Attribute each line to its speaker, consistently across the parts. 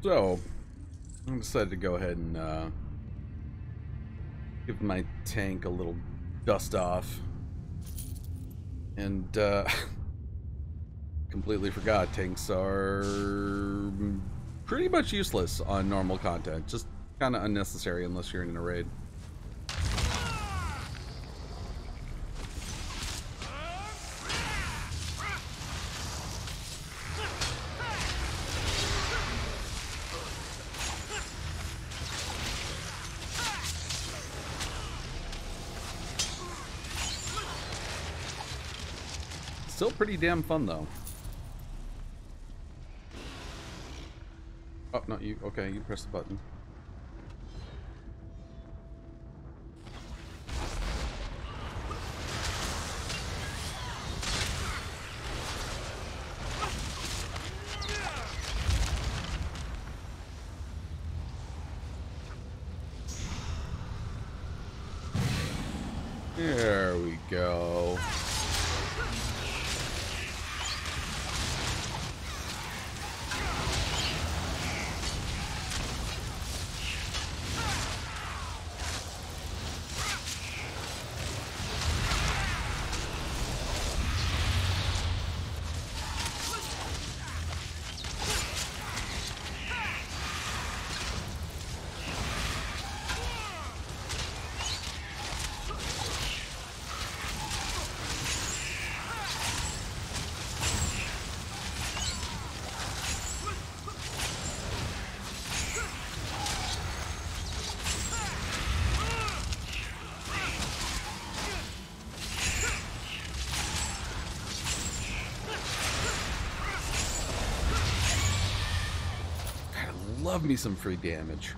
Speaker 1: So, I decided to go ahead and give my tank a little dust off. And completely forgot tanks are pretty much useless on normal content. Just kind of unnecessary unless you're in a raid. Still pretty damn fun, though. Oh, not you. Okay, you press the button. There we go. Love me some free damage.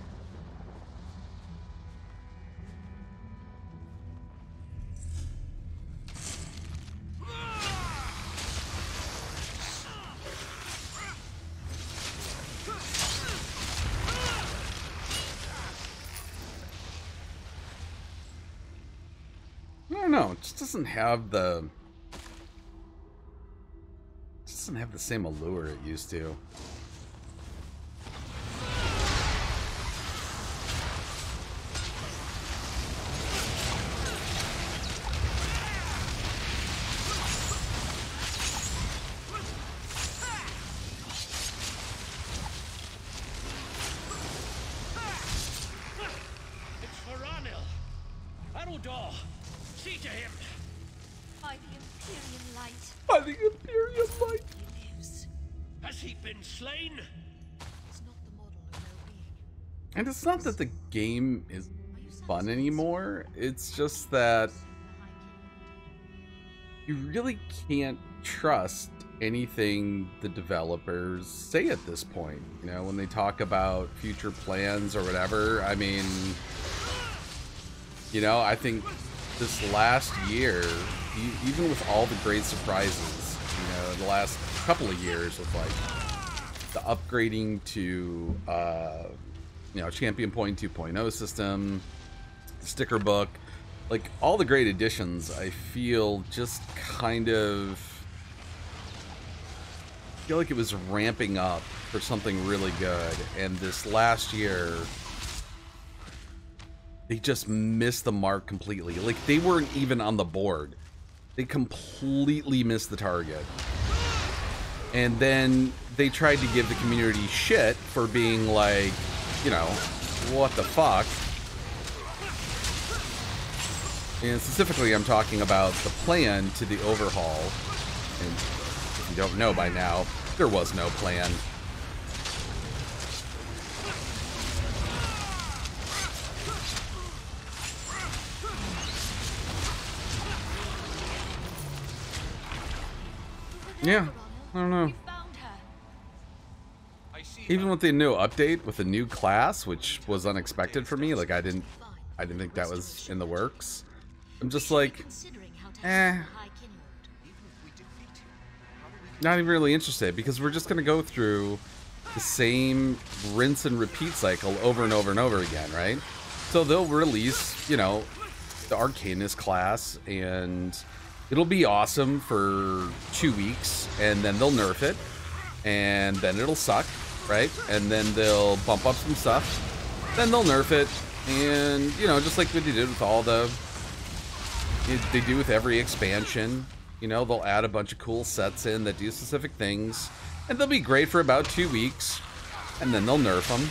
Speaker 1: I don't know, it just doesn't have the same allure it used to.
Speaker 2: See to him! By the Imperium light.
Speaker 1: By the Imperium light!
Speaker 2: He lives. Has he been slain? It's not the model of well-being.
Speaker 1: And it's not that the game is fun anymore. It's just that you really can't trust anything the developers say at this point. You know, when they talk about future plans or whatever, I mean, you know, I think this last year, even with all the great surprises, you know, the last couple of years with like the upgrading to, you know, Champion Point 2.0 system, sticker book, like all the great additions, I feel just kind of feel like it was ramping up for something really good. And this last year, they just missed the mark completely. Like, they weren't even on the board. They completely missed the target. And then they tried to give the community shit for being like, you know, what the fuck? And specifically, I'm talking about the plan to the overhaul. And if you don't know by now, there was no plan. Yeah, I don't know. Even with the new update with the new class, which was unexpected for me, like I didn't think that was in the works. I'm just like, not even really interested, because we're just gonna go through the same rinse and repeat cycle over and over and over again, right? So they'll release, you know, the Arcanist class, and it'll be awesome for 2 weeks, and then they'll nerf it, and then it'll suck, right? And then they'll bump up some stuff, then they'll nerf it, and, you know, just like what they did with all the, they do with every expansion, you know, they'll add a bunch of cool sets in that do specific things, and they'll be great for about 2 weeks, and then they'll nerf them.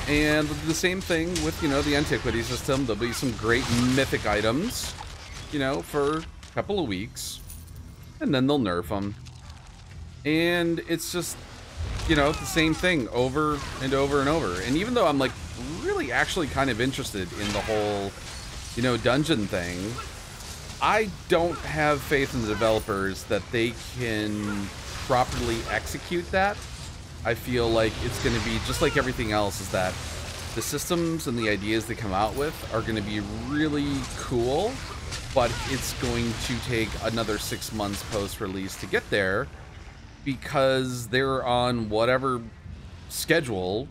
Speaker 1: And the same thing with, you know, the antiquity system. There'll be some great mythic items, you know, for a couple of weeks, and then they'll nerf them. And it's just, you know, the same thing over and over and over. And even though I'm like really actually kind of interested in the whole, you know, dungeon thing, I don't have faith in the developers that they can properly execute that. I feel like it's going to be just like everything else, is that the systems and the ideas they come out with are going to be really cool, but it's going to take another 6 months post-release to get there, because they're on whatever schedule,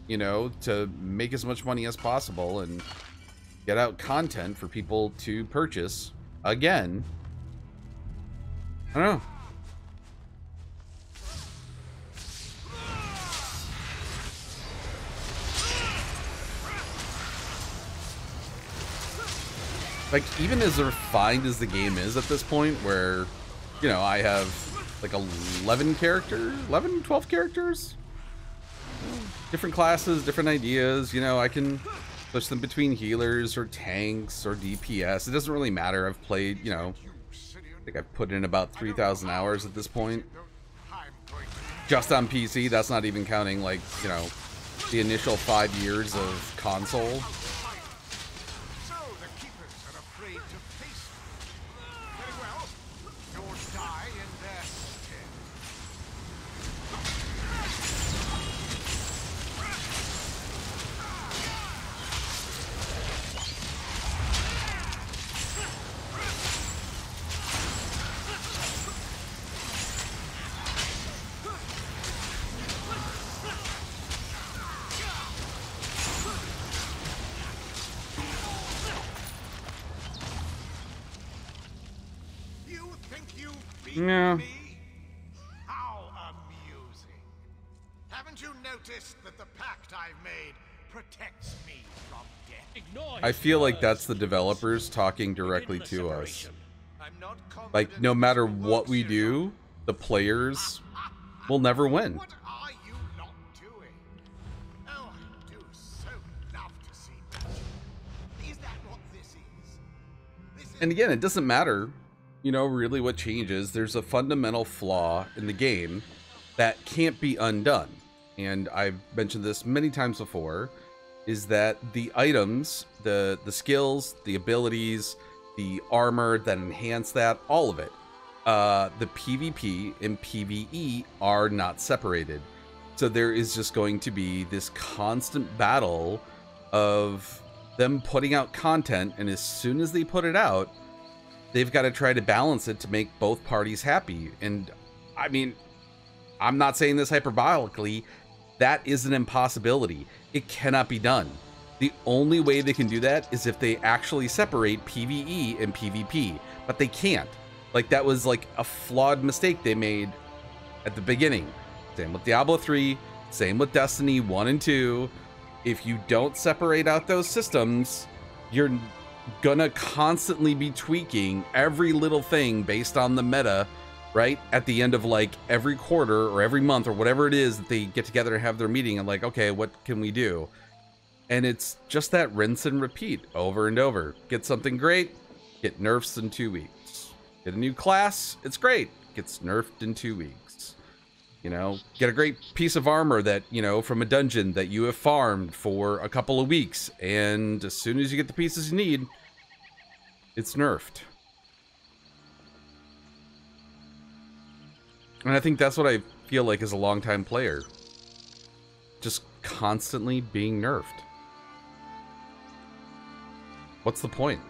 Speaker 1: you know, to make as much money as possible and get out content for people to purchase again. I don't know. Like, even as refined as the game is at this point, where, you know, I have like 11 characters, 11, 12 characters, different classes, different ideas, you know, I can push them between healers or tanks or DPS. It doesn't really matter. I've played, you know, I think I've put in about 3,000 hours at this point. Just on PC, that's not even counting, like, you know, the initial 5 years of console. Yeah.
Speaker 2: How amusing. Haven't you noticed that the pact I've made protects me from death?
Speaker 1: I feel like that's the developers talking directly to us. Like, no matter what we do, the players will never win.
Speaker 2: What are you not doing? Oh, I do so love to see that. Is that what this is?
Speaker 1: And again, it doesn't matter, you know, really what changes. There's a fundamental flaw in the game that can't be undone. And I've mentioned this many times before, is that the items, the skills, the abilities, the armor that enhance that, all of it, the PvP and PvE are not separated. So there is just going to be this constant battle of them putting out content, and as soon as they put it out, they've got to try to balance it to make both parties happy. And I mean, I'm not saying this hyperbolically, that is an impossibility. It cannot be done. The only way they can do that is if they actually separate PvE and PvP, but they can't. Like, that was like a flawed mistake they made at the beginning. Same with Diablo 3, same with Destiny 1 and 2. If you don't separate out those systems, you're gonna constantly be tweaking every little thing based on the meta, right? At the end of like every quarter or every month or whatever it is that they get together and have their meeting and like, okay, what can we do? And it's just that rinse and repeat over and over. Get something great, get nerfs in 2 weeks. Get a new class, it's great, gets nerfed in 2 weeks. You know, get a great piece of armor that, you know, from a dungeon that you have farmed for a couple of weeks, and as soon as you get the pieces you need, it's nerfed. And I think that's what I feel like as a longtime player. Just constantly being nerfed. What's the point?